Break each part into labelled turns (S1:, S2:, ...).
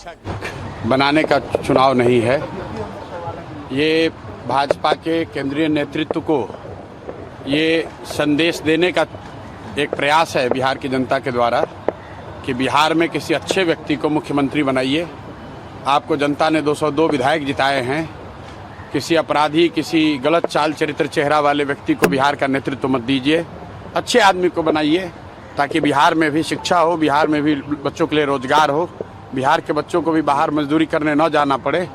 S1: शिक्षा बनाने का चुनाव नहीं है। ये भाजपा के केंद्रीय नेतृत्व को ये संदेश देने का एक प्रयास है बिहार की जनता के द्वारा कि बिहार में किसी अच्छे व्यक्ति को मुख्यमंत्री बनाइए। आपको जनता ने 202 विधायक जिताए हैं। किसी अपराधी, किसी गलत चाल चरित्र चेहरा वाले व्यक्ति को बिहार का नेतृत्व मत दीजिए। अच्छे आदमी को बनाइए ताकि बिहार में भी शिक्षा हो, बिहार में भी बच्चों के लिए रोजगार हो, बिहार के बच्चों को भी बाहर मजदूरी करने न जाना पड़े।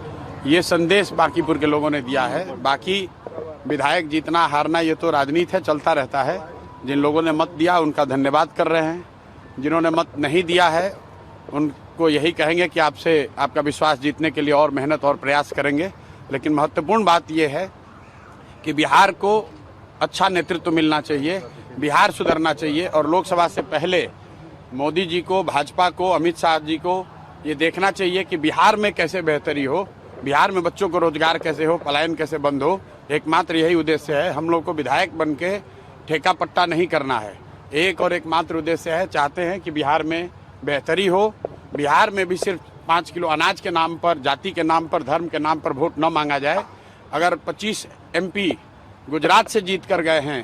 S1: ये संदेश बांकीपुर के लोगों ने दिया है। बाकी विधायक जीतना हारना ये तो राजनीति है, चलता रहता है। जिन लोगों ने मत दिया उनका धन्यवाद कर रहे हैं। जिन्होंने मत नहीं दिया है उनको यही कहेंगे कि आपसे आपका विश्वास जीतने के लिए और मेहनत और प्रयास करेंगे। लेकिन महत्वपूर्ण बात यह है कि बिहार को अच्छा नेतृत्व मिलना चाहिए, बिहार सुधरना चाहिए और लोकसभा से पहले मोदी जी को, भाजपा को, अमित शाह जी को ये देखना चाहिए कि बिहार में कैसे बेहतरी हो, बिहार में बच्चों को रोजगार कैसे हो, पलायन कैसे बंद हो। एकमात्र यही उद्देश्य है। हम लोग को विधायक बन के ठेका पट्टा नहीं करना है। एक और एकमात्र उद्देश्य है, चाहते हैं कि बिहार में बेहतरी हो। बिहार में भी सिर्फ 5 किलो अनाज के नाम पर, जाति के नाम पर, धर्म के नाम पर वोट न मांगा जाए। अगर 25 MP गुजरात से जीत कर गए हैं,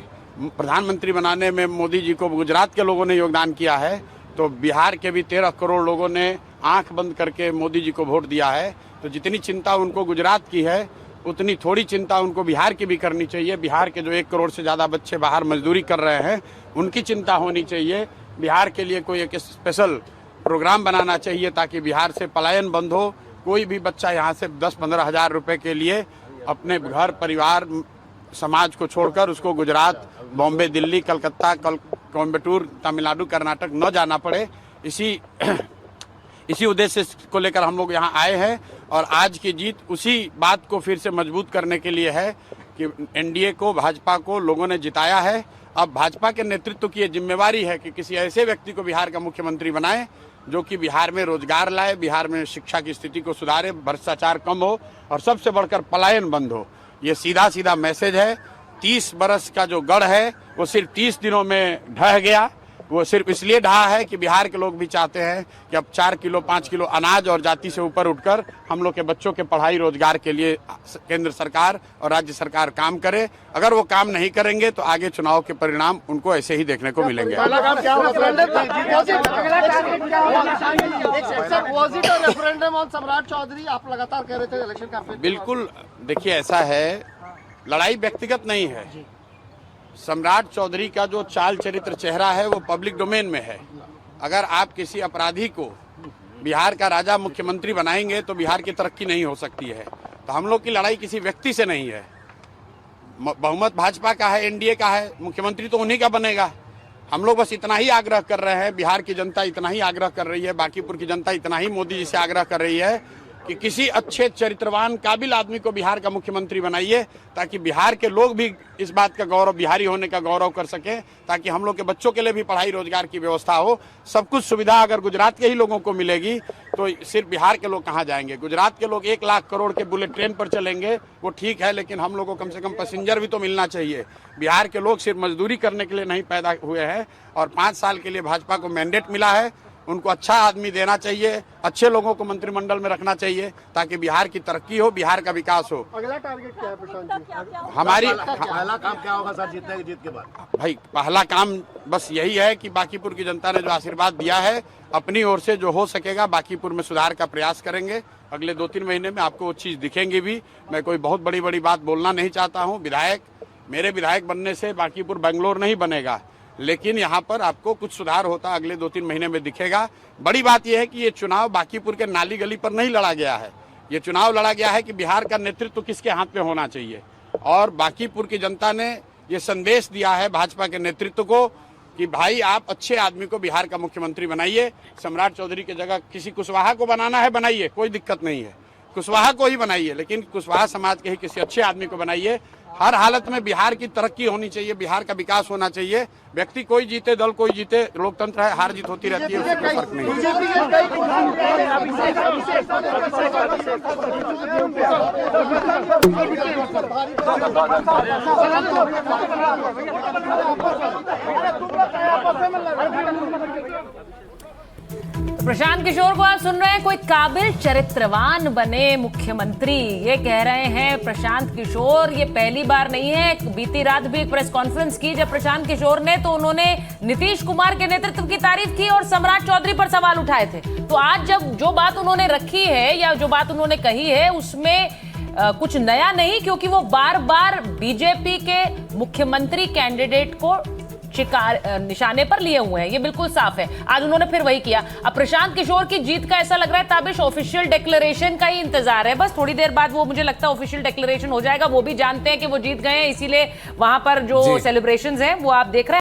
S1: प्रधानमंत्री बनाने में मोदी जी को गुजरात के लोगों ने योगदान किया है, तो बिहार के भी 13 करोड़ लोगों ने आंख बंद करके मोदी जी को वोट दिया है। तो जितनी चिंता उनको गुजरात की है उतनी थोड़ी चिंता उनको बिहार की भी करनी चाहिए। बिहार के जो 1 करोड़ से ज़्यादा बच्चे बाहर मजदूरी कर रहे हैं उनकी चिंता होनी चाहिए। बिहार के लिए कोई एक स्पेशल प्रोग्राम बनाना चाहिए ताकि बिहार से पलायन बंद हो। कोई भी बच्चा यहाँ से 10-15 हज़ार रुपये के लिए अपने घर, परिवार, समाज को छोड़कर उसको गुजरात, बॉम्बे, दिल्ली, कलकत्ता, कोयम्बटूर, तमिलनाडु, कर्नाटक न जाना पड़े। इसी उद्देश्य को लेकर हम लोग यहाँ आए हैं और आज की जीत उसी बात को फिर से मजबूत करने के लिए है कि NDA को, भाजपा को लोगों ने जिताया है। अब भाजपा के नेतृत्व की ये जिम्मेवारी है कि किसी ऐसे व्यक्ति को बिहार का मुख्यमंत्री बनाए जो कि बिहार में रोजगार लाए, बिहार में शिक्षा की स्थिति को सुधारे, भ्रष्टाचार कम हो और सबसे बढ़कर पलायन बंद हो। ये सीधा सीधा मैसेज है। 30 बरस का जो गढ़ है वो सिर्फ 30 दिनों में ढह गया। वो सिर्फ इसलिए ढहा है कि बिहार के लोग भी चाहते हैं कि अब 4 किलो 5 किलो अनाज और जाति से ऊपर उठकर हम लोग के बच्चों के पढ़ाई रोजगार के लिए केंद्र सरकार और राज्य सरकार काम करे। अगर वो काम नहीं करेंगे तो आगे चुनाव के परिणाम उनको ऐसे ही देखने को मिलेंगे। बिल्कुल, देखिए ऐसा है, लड़ाई व्यक्तिगत नहीं है। सम्राट चौधरी का जो चाल चरित्र चेहरा है वो पब्लिक डोमेन में है। अगर आप किसी अपराधी को बिहार का राजा मुख्यमंत्री बनाएंगे तो बिहार की तरक्की नहीं हो सकती है। तो हम लोग की लड़ाई किसी व्यक्ति से नहीं है। बहुमत भाजपा का है, NDA का है, मुख्यमंत्री तो उन्हीं का बनेगा। हम लोग बस इतना ही आग्रह कर रहे हैं, बिहार की जनता इतना ही आग्रह कर रही है, बांकीपुर की जनता इतना ही मोदी जी से आग्रह कर रही है कि किसी अच्छे चरित्रवान काबिल आदमी को बिहार का मुख्यमंत्री बनाइए ताकि बिहार के लोग भी इस बात का गौरव, बिहारी होने का गौरव कर सकें, ताकि हम लोग के बच्चों के लिए भी पढ़ाई रोजगार की व्यवस्था हो। सब कुछ सुविधा अगर गुजरात के ही लोगों को मिलेगी तो सिर्फ बिहार के लोग कहाँ जाएंगे। गुजरात के लोग 1 लाख करोड़ के बुलेट ट्रेन पर चलेंगे, वो ठीक है, लेकिन हम लोग को कम से कम पैसेंजर भी तो मिलना चाहिए। बिहार के लोग सिर्फ मजदूरी करने के लिए नहीं पैदा हुए हैं और 5 साल के लिए भाजपा को मैंडेट मिला है। उनको अच्छा आदमी देना चाहिए, अच्छे लोगों को मंत्रिमंडल में रखना चाहिए ताकि बिहार की तरक्की हो, बिहार का विकास हो।
S2: अगला टारगेट क्या है प्रशांत जी?
S1: हमारी
S2: पहला काम क्या होगा सर जीत के बाद?
S1: भाई पहला काम बस यही है कि बांकीपुर की जनता ने जो आशीर्वाद दिया है, अपनी ओर से जो हो सकेगा बांकीपुर में सुधार का प्रयास करेंगे। अगले 2-3 महीने में आपको वो चीज़ दिखेंगी भी। मैं कोई बहुत बड़ी बात बोलना नहीं चाहता हूँ। मेरे विधायक बनने से बांकीपुर बेंगलोर नहीं बनेगा, लेकिन यहाँ पर आपको कुछ सुधार होता अगले 2-3 महीने में दिखेगा। बड़ी बात यह है कि ये चुनाव बांकीपुर के नाली गली पर नहीं लड़ा गया है। ये चुनाव लड़ा गया है कि बिहार का नेतृत्व किसके हाथ पे होना चाहिए। और बांकीपुर की जनता ने ये संदेश दिया है भाजपा के नेतृत्व को कि भाई आप अच्छे आदमी को बिहार का मुख्यमंत्री बनाइए। सम्राट चौधरी की जगह किसी कुशवाहा को बनाना है बनाइए, कोई दिक्कत नहीं है, कुशवाहा को ही बनाइए, लेकिन कुशवाहा समाज के ही किसी अच्छे आदमी को बनाइए। हर हालत में बिहार की तरक्की होनी चाहिए, बिहार का विकास होना चाहिए। व्यक्ति कोई जीते, दल कोई जीते, लोकतंत्र है, हार जीत होती रहती है, उससे कोई फर्क नहीं है।
S3: प्रशांत किशोर को आप सुन रहे हैं, कोई काबिल चरित्रवान बने मुख्यमंत्री, ये कह रहे हैं प्रशांत किशोर। ये पहली बार नहीं है, बीती रात भी एक प्रेस कॉन्फ्रेंस की जब प्रशांत किशोर ने, तो उन्होंने नीतीश कुमार के नेतृत्व की तारीफ की और सम्राट चौधरी पर सवाल उठाए थे। तो आज जब जो बात उन्होंने रखी है या जो बात उन्होंने कही है उसमें कुछ नया नहीं, क्योंकि वो बार बार बीजेपी के मुख्यमंत्री कैंडिडेट को निशाने पर लिए हुए हैं, ये बिल्कुल साफ है। आज उन्होंने फिर वही किया। अब प्रशांत किशोर की जीत का ऐसा लग रहा है ताबिश ऑफिशियल डिक्लेरेशन का ही इंतजार है, बस थोड़ी देर बाद वो मुझे लगता है ऑफिशियल डिक्लेरेशन हो जाएगा। वो भी जानते हैं कि वो जीत गए हैं, इसीलिए वहां पर जो सेलिब्रेशंस हैं वो आप देख रहे हैं।